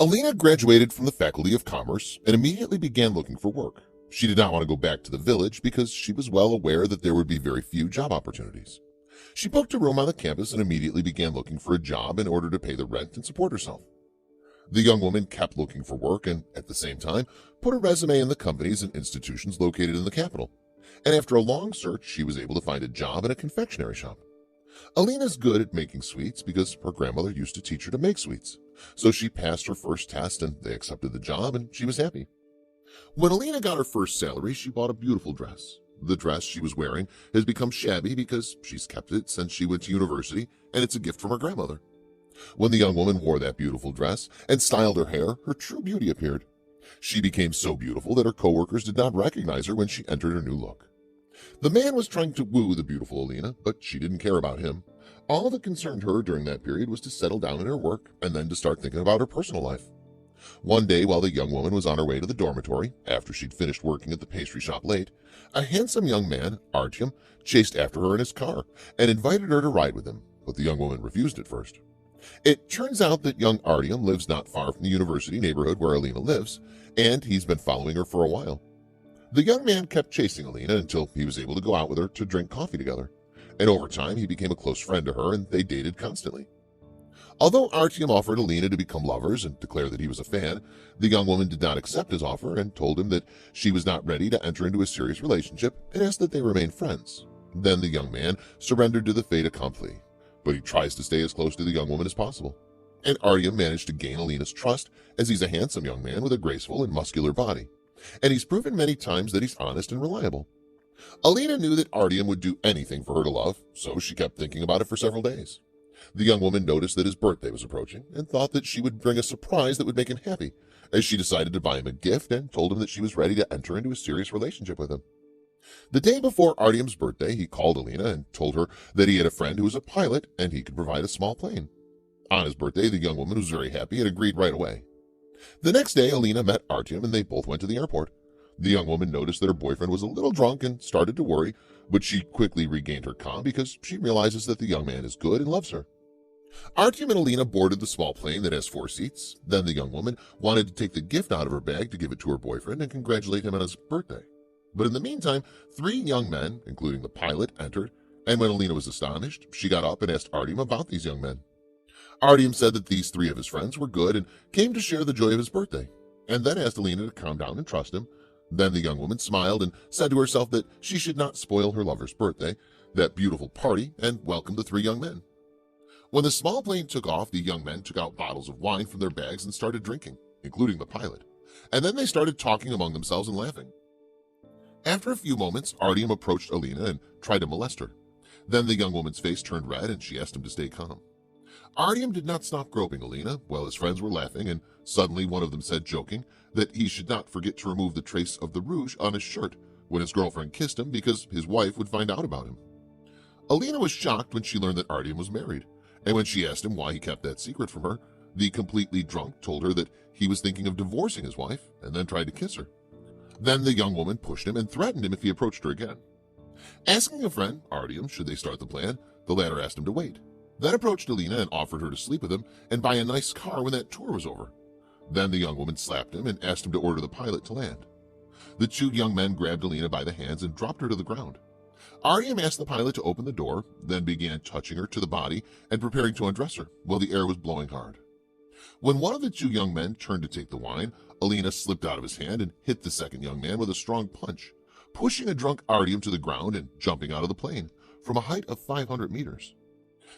Alina graduated from the Faculty of Commerce and immediately began looking for work. She did not want to go back to the village because she was well aware that there would be very few job opportunities. She booked a room on the campus and immediately began looking for a job in order to pay the rent and support herself. The young woman kept looking for work and, at the same time, put a resume in the companies and institutions located in the capital. And after a long search, she was able to find a job in a confectionery shop. Alina's good at making sweets because her grandmother used to teach her to make sweets. So she passed her first test and they accepted the job and she was happy. When Alina got her first salary, she bought a beautiful dress. The dress she was wearing has become shabby because she's kept it since she went to university and it's a gift from her grandmother. When the young woman wore that beautiful dress and styled her hair, her true beauty appeared. She became so beautiful that her coworkers did not recognize her when she entered her new look. The man was trying to woo the beautiful Alina, but she didn't care about him. All that concerned her during that period was to settle down in her work and then to start thinking about her personal life. One day, while the young woman was on her way to the dormitory, after she'd finished working at the pastry shop late, a handsome young man, Artyom, chased after her in his car and invited her to ride with him, but the young woman refused at first. It turns out that young Artyom lives not far from the university neighborhood where Alina lives, and he's been following her for a while. The young man kept chasing Alina until he was able to go out with her to drink coffee together, and over time he became a close friend to her and they dated constantly. Although Artyom offered Alina to become lovers and declare that he was a fan, the young woman did not accept his offer and told him that she was not ready to enter into a serious relationship and asked that they remain friends. Then the young man surrendered to the fait accompli, but he tries to stay as close to the young woman as possible. And Artyom managed to gain Alina's trust as he's a handsome young man with a graceful and muscular body. And he's proven many times that he's honest and reliable. Alina knew that Artyom would do anything for her to love, so she kept thinking about it for several days. The young woman noticed that his birthday was approaching and thought that she would bring a surprise that would make him happy, as she decided to buy him a gift and told him that she was ready to enter into a serious relationship with him. The day before Artyom's birthday, he called Alina and told her that he had a friend who was a pilot and he could provide a small plane. On his birthday, the young woman was very happy and agreed right away. The next day, Alina met Artyom and they both went to the airport. The young woman noticed that her boyfriend was a little drunk and started to worry, but she quickly regained her calm because she realizes that the young man is good and loves her. Artyom and Alina boarded the small plane that has 4 seats. Then the young woman wanted to take the gift out of her bag to give it to her boyfriend and congratulate him on his birthday. But in the meantime, 3 young men, including the pilot, entered, and when Alina was astonished, she got up and asked Artyom about these young men. Artyom said that these 3 of his friends were good and came to share the joy of his birthday, and then asked Alina to calm down and trust him. Then the young woman smiled and said to herself that she should not spoil her lover's birthday, that beautiful party, and welcomed the 3 young men. When the small plane took off, the young men took out bottles of wine from their bags and started drinking, including the pilot, and then they started talking among themselves and laughing. After a few moments, Artyom approached Alina and tried to molest her. Then the young woman's face turned red and she asked him to stay calm. Artyom did not stop groping Alina while his friends were laughing, and suddenly one of them said, joking, that he should not forget to remove the trace of the rouge on his shirt when his girlfriend kissed him because his wife would find out about him. Alina was shocked when she learned that Artyom was married, and when she asked him why he kept that secret from her, the completely drunk told her that he was thinking of divorcing his wife and then tried to kiss her. Then the young woman pushed him and threatened him if he approached her again. Asking a friend, Artyom, should they start the plan, the latter asked him to wait, then approached Alina and offered her to sleep with him and buy a nice car when that tour was over. Then the young woman slapped him and asked him to order the pilot to land. The 2 young men grabbed Alina by the hands and dropped her to the ground. Artyom asked the pilot to open the door, then began touching her to the body and preparing to undress her while the air was blowing hard. When one of the 2 young men turned to take the wine, Alina slipped out of his hand and hit the second young man with a strong punch, pushing a drunk Artyom to the ground and jumping out of the plane from a height of 500 meters.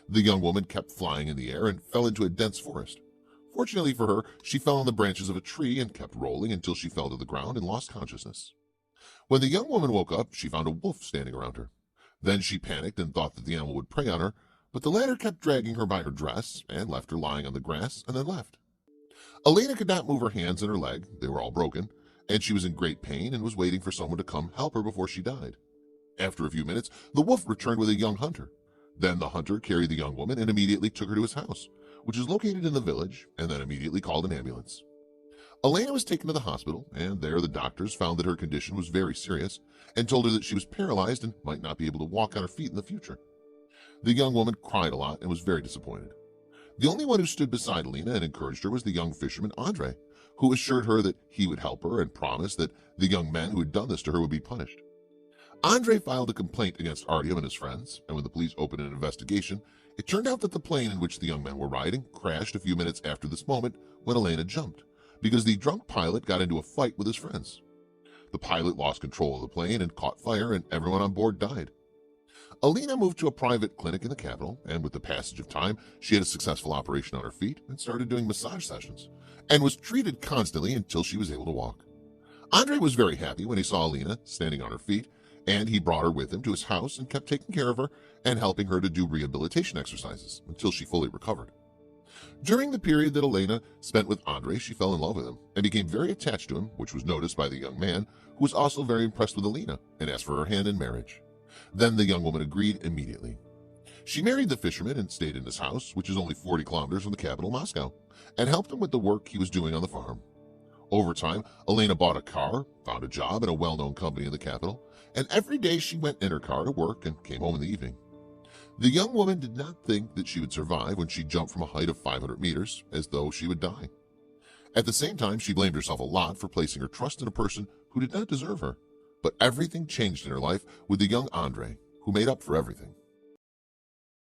The young woman kept flying in the air and fell into a dense forest. Fortunately for her, she fell on the branches of a tree and kept rolling until she fell to the ground and lost consciousness. When the young woman woke up, she found a wolf standing around her. Then she panicked and thought that the animal would prey on her, but the latter kept dragging her by her dress and left her lying on the grass and then left. Alina could not move her hands and her leg, they were all broken, and she was in great pain and was waiting for someone to come help her before she died. After a few minutes, the wolf returned with a young hunter. Then the hunter carried the young woman and immediately took her to his house, which is located in the village, and then immediately called an ambulance. Alina was taken to the hospital, and there the doctors found that her condition was very serious and told her that she was paralyzed and might not be able to walk on her feet in the future. The young woman cried a lot and was very disappointed. The only one who stood beside Alina and encouraged her was the young fisherman Andre, who assured her that he would help her and promised that the young men who had done this to her would be punished. Andre filed a complaint against Artyom and his friends, and when the police opened an investigation, it turned out that the plane in which the young men were riding crashed a few minutes after this moment when Elena jumped, because the drunk pilot got into a fight with his friends. The pilot lost control of the plane and caught fire, and everyone on board died. Alina moved to a private clinic in the capital, and with the passage of time, she had a successful operation on her feet and started doing massage sessions, and was treated constantly until she was able to walk. Andre was very happy when he saw Alina standing on her feet, and he brought her with him to his house and kept taking care of her and helping her to do rehabilitation exercises until she fully recovered. During the period that Elena spent with Andre, she fell in love with him and became very attached to him, which was noticed by the young man, who was also very impressed with Elena and asked for her hand in marriage. Then the young woman agreed immediately. She married the fisherman and stayed in his house, which is only 40 kilometers from the capital, Moscow, and helped him with the work he was doing on the farm. Over time, Elena bought a car, found a job at a well-known company in the capital, and every day she went in her car to work and came home in the evening. The young woman did not think that she would survive when she jumped from a height of 500 meters, as though she would die. At the same time, she blamed herself a lot for placing her trust in a person who did not deserve her. But everything changed in her life with the young Andre, who made up for everything.